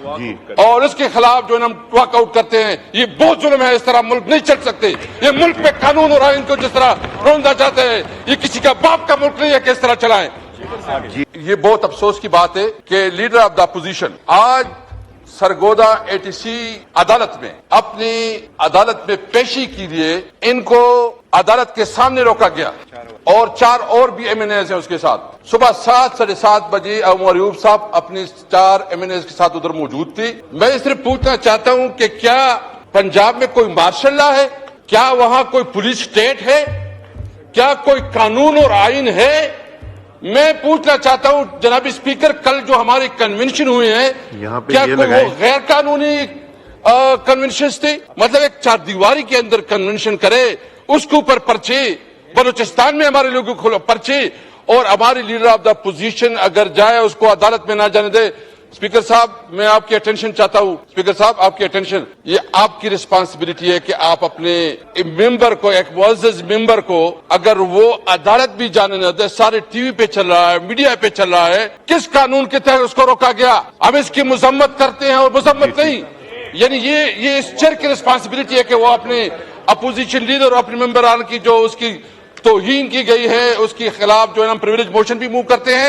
اور اس کے خلاف جو ہم واک آؤٹ کرتے ہیں، یہ بہت ظلم ہے. اس طرح ملک نہیں چل سکتے. یہ ملک میں قانون اور آئین کو جس طرح روندا جاتا ہے، یہ کسی کا باپ کا ملک نہیں ہے کہ اس طرح چلائیں. یہ بہت افسوس کی بات ہے کہ لیڈر آف دا اپوزیشن آج سرگودا ATC عدالت میں اپنی عدالت میں پیشی کے لیے ان کو عدالت کے سامنے روکا گیا، اور 4 اور بھی MNAs ہیں اس کے ساتھ. صبح 7:30 بجے عمر ایوب صاحب اپنی 4 MNAs کے ساتھ ادھر موجود تھی. میں صرف پوچھنا چاہتا ہوں کہ کیا پنجاب میں کوئی مارشل لا ہے؟ کیا وہاں کوئی پولیس اسٹیٹ ہے؟ کیا کوئی قانون اور آئین ہے؟ میں پوچھنا چاہتا ہوں جناب اسپیکر، کل جو ہماری کنونشن ہوئی ہے، کیا کوئی وہ غیر قانونی کنونشنز تھی؟ مطلب ایک 4 دیواری کے اندر کنونشن کرے، اس کے اوپر پرچے، بلوچستان میں ہمارے لوگوں کو پرچے، اور ہماری لیڈر آف دا اپوزیشن اگر جائے اس کو عدالت میں نہ جانے دے. اسپیکر صاحب میں آپ کی اٹینشن چاہتا ہوں، اسپیکر صاحب آپ کی اٹینشن، یہ آپ کی رسپانسبلٹی ہے کہ آپ اپنے ممبر کو، ایک معزز ممبر کو اگر وہ عدالت بھی جانے نہ دے، سارے ٹی وی پہ چل رہا ہے، میڈیا پہ چل رہا ہے، کس قانون کے تحت اس کو روکا گیا؟ ہم اس کی مذمت کرتے ہیں اور مذمت نہیں، یعنی یہ اس چیئر کی رسپانسبلٹی ہے کہ وہ اپنے اپوزیشن لیڈر اور اپنے ممبران کی جو اس کی توہین کی گئی ہے اس کے خلاف جو ہے ہم پریویلیج موشن بھی موو کرتے ہیں.